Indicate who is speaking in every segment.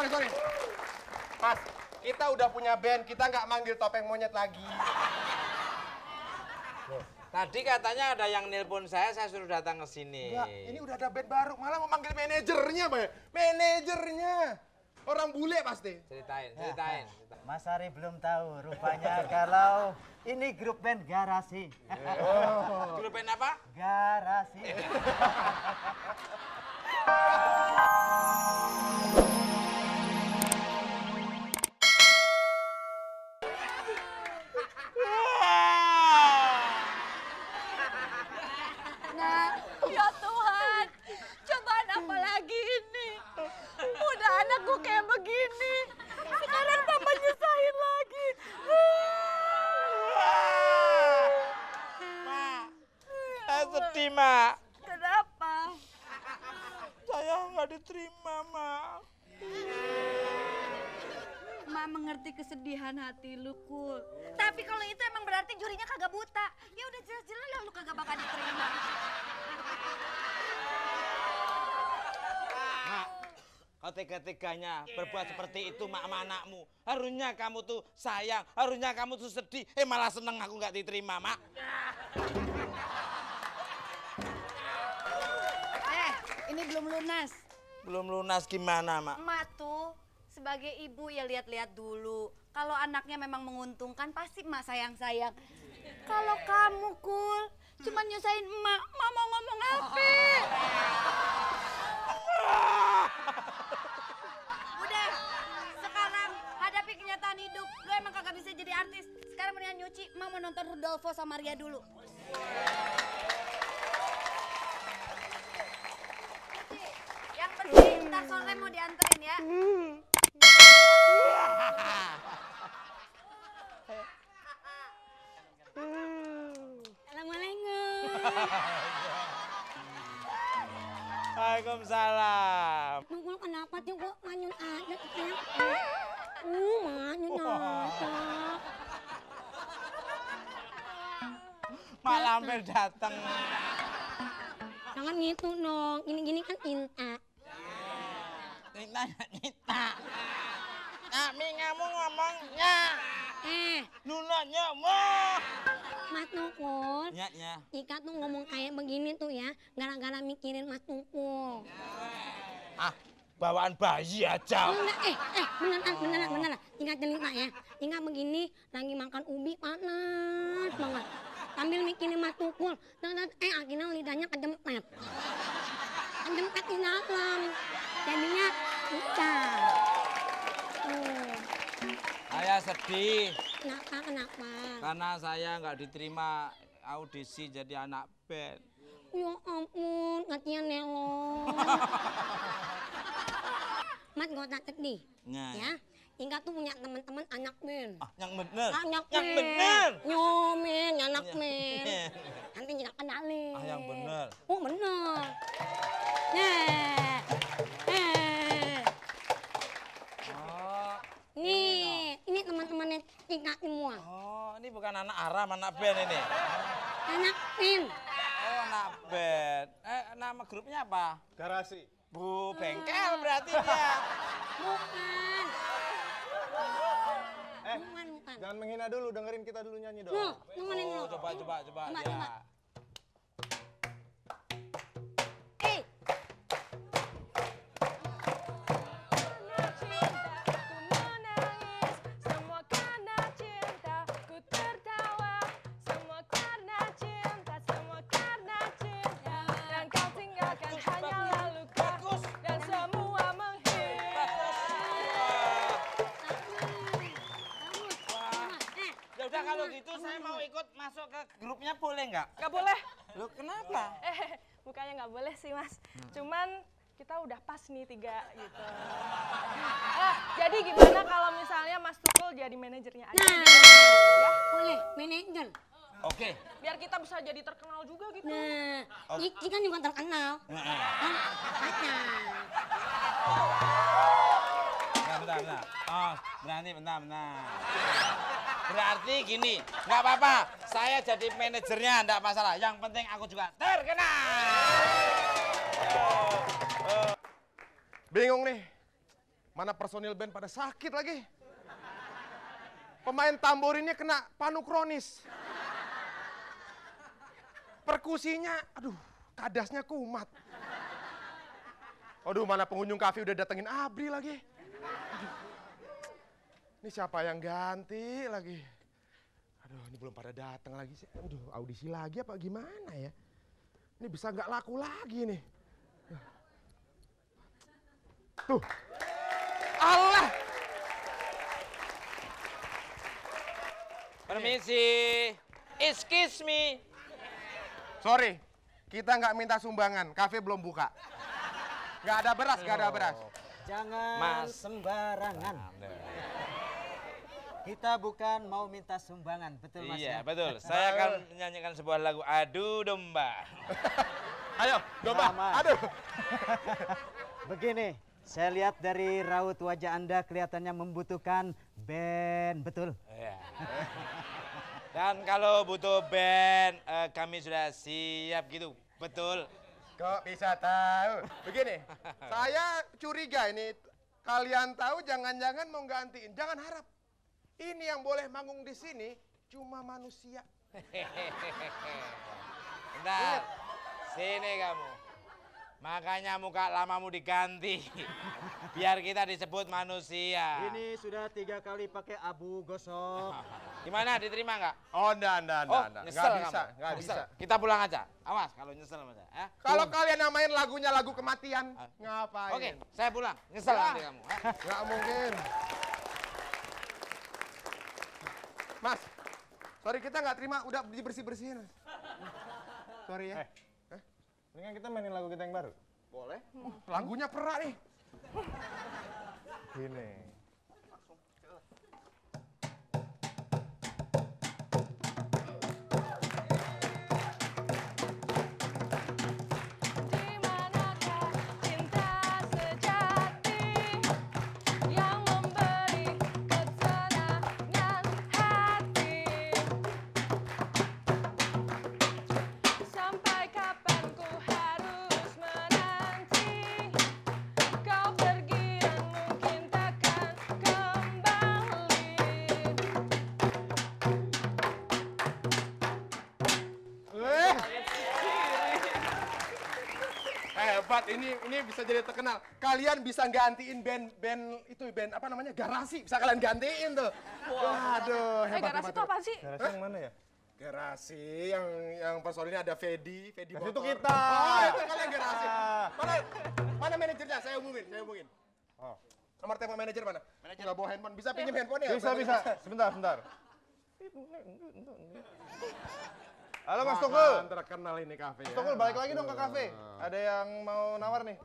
Speaker 1: sorry. Mas, kita udah punya band, kita nggak manggil Topeng Monyet lagi.
Speaker 2: Tadi katanya ada yang nelpon saya suruh datang ke sini.
Speaker 1: Enggak, ini udah ada band baru, malah mau manggil manajernya, Pak. Manajernya. Orang bule pasti.
Speaker 2: Ceritain.
Speaker 3: Mas Ari belum tahu rupanya kalau ini grup band Garasi.
Speaker 2: Grup band apa?
Speaker 3: Garasi.
Speaker 4: Nah, ya Tuhan, cobaan apa lagi ini? Udah anakku kayak begini, sekarang tambah nyusahin lagi.
Speaker 2: Saya sedih, Mak.
Speaker 4: Kenapa?
Speaker 2: Saya nggak diterima, Mak.
Speaker 4: Mak mengerti kesedihan hati lu, Kul. Tapi kalau itu emang berarti jurinya kagak buta. Ya udah jelas-jelas lah lu kagak bakal diterima.
Speaker 2: Mak, kau tega-teganya berbuat seperti itu, Mak, sama anakmu. Harusnya kamu tuh sayang, harusnya kamu tuh sedih. Malah seneng aku nggak diterima, Mak.
Speaker 4: Ini belum lunas.
Speaker 2: Belum lunas gimana, Mak?
Speaker 4: Emak tuh sebagai ibu ya lihat-lihat dulu. Kalau anaknya memang menguntungkan pasti emak sayang-sayang. Kalau kamu, Kul, cuma nyusahin emak mau ngomong apa? Udah, sekarang hadapi kenyataan hidup. Lu emang kagak bisa jadi artis. Sekarang mendingan nyuci, emak mau nonton Rudolfo sama Maria dulu. Yang penting ntar sore mau dianterin ya. Assalamualaikum.
Speaker 2: Waalaikumsalam.
Speaker 4: Mungkul kenapa tuh kok manyun aja kayak manyun aja.
Speaker 2: Mak lampir dateng.
Speaker 4: Jangan gitu dong, gini-gini kan Inta.
Speaker 2: Nita. Nah, mingamu ngomongnya. Nunanya mau.
Speaker 4: Mas Tukul,
Speaker 2: Nya.
Speaker 4: Ika tuh ngomong kayak begini tuh ya, gara-gara mikirin Mas Tukul.
Speaker 2: Bawaan bayi aja.
Speaker 4: Beneran. Ika cerita ya. Ika begini, lagi makan ubi panas banget. Sambil mikirin Mas Tukul, akhirnya lidahnya kedempet. Kedempet di dalam. Jadinya pecah.
Speaker 2: Saya sedih
Speaker 4: Kenapa?
Speaker 2: karena saya nggak diterima audisi jadi anak band.
Speaker 4: Ya ampun, kasihan Nelo. Mas gak usah sedih, ya. Ika tuh punya teman-teman anak band.
Speaker 2: Yang bener.
Speaker 4: Anak
Speaker 2: Yang
Speaker 4: band.
Speaker 2: bener.
Speaker 4: Nyomen, anak band. Nanti Ika kenalin.
Speaker 2: Yang bener.
Speaker 4: Oh bener. Nih, ini teman-temannya Ika semua.
Speaker 2: Oh, ini bukan anak Aram, anak band ini.
Speaker 4: Anak band.
Speaker 2: Oh, anak band. Nama grupnya apa?
Speaker 1: Garasi.
Speaker 2: Bu Bengkel berarti dia.
Speaker 4: Bukan. Bukan.
Speaker 1: Jangan menghina dulu, dengerin kita dulu nyanyi dong.
Speaker 4: Dengerin dulu.
Speaker 2: Coba.
Speaker 4: Coba.
Speaker 2: Ya. Kalau gitu saya mau ikut masuk ke grupnya boleh nggak?
Speaker 5: Nggak boleh.
Speaker 2: Loh kenapa?
Speaker 5: Bukannya nggak boleh sih Mas. Cuman kita udah pas nih 3 gitu. Jadi gimana kalau misalnya Mas Tukul jadi manajernya aja?
Speaker 4: Ya, boleh, manajer.
Speaker 2: Oke.
Speaker 5: Biar kita bisa jadi terkenal juga gitu.
Speaker 4: Nah, Iki kan juga terkenal. Kan pacar.
Speaker 2: Bentar. Oh, bentar. Berarti gini, nggak apa-apa. Saya jadi manajernya, nggak masalah. Yang penting aku juga terkenal.
Speaker 1: Bingung nih. Mana personil band pada sakit lagi. Pemain tamborinnya kena panu kronis. Perkusinya, aduh, kadasnya kumat. Aduh, mana pengunjung kafe udah datengin Abri lagi. Aduh. Ini siapa yang ganti lagi? Aduh, ini belum pada datang lagi sih. Aduh, audisi lagi apa gimana ya? Ini bisa nggak laku lagi nih. Tuh. Allah.
Speaker 2: Permisi. Excuse me.
Speaker 1: Sorry, kita nggak minta sumbangan. Kafe belum buka. Nggak ada beras, nggak ada beras.
Speaker 3: Jangan
Speaker 2: Mas.
Speaker 3: sembarangan. Kita bukan mau minta sumbangan, betul Mas?
Speaker 2: Iya,
Speaker 3: ya?
Speaker 2: betul. Saya akan menyanyikan sebuah lagu Adu Domba.
Speaker 1: Ayo, domba.
Speaker 3: Sama.
Speaker 1: Aduh.
Speaker 3: Begini, saya lihat dari raut wajah Anda kelihatannya membutuhkan band, betul?
Speaker 2: Iya. Dan kalau butuh band, kami sudah siap gitu, betul.
Speaker 1: Kok bisa tahu? Begini, saya curiga ini. Kalian tahu jangan-jangan mau gantiin. Jangan harap. Ini yang boleh manggung di sini cuma manusia.
Speaker 2: Bentar, sini kamu. Makanya muka lamamu diganti. Biar kita disebut manusia.
Speaker 3: Ini sudah 3 kali pakai abu gosok.
Speaker 2: Gimana, diterima nggak?
Speaker 1: Oh, enggak.
Speaker 2: Oh,
Speaker 1: Nggak
Speaker 2: nyesel
Speaker 1: bisa,
Speaker 2: kamu.
Speaker 1: nggak
Speaker 2: Nyesel.
Speaker 1: bisa.
Speaker 2: Kita pulang aja. Awas kalau nyesel sama saya. Ya?
Speaker 1: Kalau kalian namain lagunya lagu kematian, ngapain?
Speaker 2: Oke, saya pulang. Nyesel nanti kamu. Ya?
Speaker 1: Nggak mungkin. Mas, sorry kita nggak terima, udah dibersih-bersihin. Sorry ya.
Speaker 6: Mendingan kita mainin lagu kita yang baru.
Speaker 1: Boleh. Lagunya perak nih.
Speaker 6: Gini.
Speaker 5: Dimanakah cinta sejati yang memberi ketenangan hati? Sampai kapan ku harus menanti kau pergi dan mungkin takkan kembali.
Speaker 1: Hebat, ini bisa jadi terkenal. Kalian bisa gantiin band itu band apa namanya Garasi, bisa kalian gantiin tuh. Waduh, hebat.
Speaker 5: Garasi
Speaker 1: hebat,
Speaker 5: itu apa sih?
Speaker 6: Garasi yang mana ya?
Speaker 1: Garasi yang personilnya ada Fedi
Speaker 6: Garasi
Speaker 1: motor.
Speaker 6: itu kita.
Speaker 1: Oh, itu kalian Garasi. Mana manajernya? Saya hubungin.
Speaker 6: Oh.
Speaker 1: Nomor telepon manajer mana? Manajer nggak bawa handphone. Bisa pinjam handphonenya?
Speaker 6: Bisa. Sebentar. Halo Mas
Speaker 1: Tukul.
Speaker 6: Tukul.
Speaker 1: Terkenal ini kafe.
Speaker 6: Mas Tukul, balik lagi dong ke kafe. Ada yang mau nawar nih.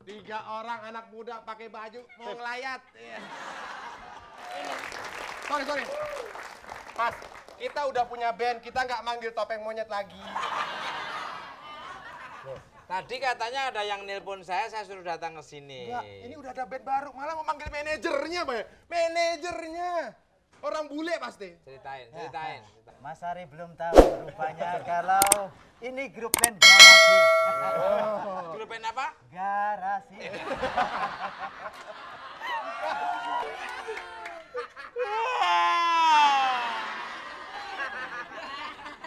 Speaker 1: 3 orang anak muda pakai baju mau ngelayat. Iya. Sorry. Mas, kita udah punya band, kita nggak manggil topeng monyet lagi.
Speaker 2: Tadi katanya ada yang nelpon saya suruh datang ke sini.
Speaker 1: Enggak, ini udah ada band baru, malah mau manggil manajernya, Pak. Manajernya. Orang bule pasti.
Speaker 2: Ceritain.
Speaker 3: Mas Ari belum tahu rupanya kalau ini grup band Garasi.
Speaker 2: Grup band apa?
Speaker 3: Garasi.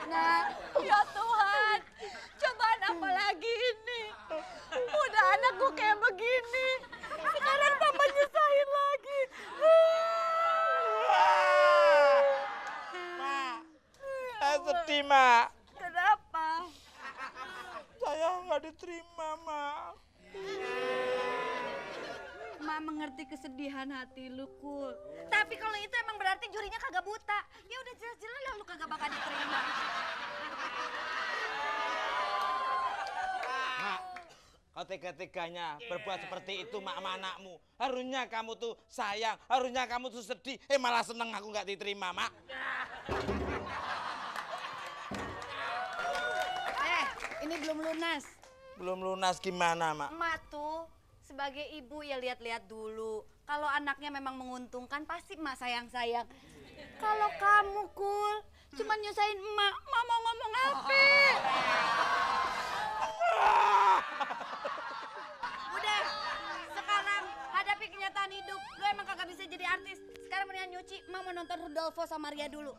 Speaker 7: Nah, ya Tuhan, cobaan apa lagi ini? Udah anakku kayak begini, sekarang tambah nyusahin lagi.
Speaker 2: Saya sedih, Mak.
Speaker 7: Kenapa?
Speaker 2: Saya nggak diterima, Mak.
Speaker 7: Mak mengerti kesedihan hati lu, Kul. Tapi kalau itu emang berarti jurinya kagak buta. Ya udah jelas-jelas lah lu kagak bakal diterima.
Speaker 2: Mak, kau tega-teganya berbuat seperti itu mak sama anakmu. Harusnya kamu tuh sayang, harusnya kamu tuh sedih. Malah seneng aku nggak diterima, Mak.
Speaker 7: Ini belum lunas.
Speaker 2: Belum lunas gimana, Mak?
Speaker 7: Emak tuh sebagai ibu ya lihat-lihat dulu. Kalau anaknya memang menguntungkan pasti emak sayang-sayang. Kalau kamu, Kul, cuma nyusahin emak mau ngomong apa? Udah, sekarang hadapi artis. Sekarang mendingan nyuci, emak mau nonton Rudolfo sama Ria dulu.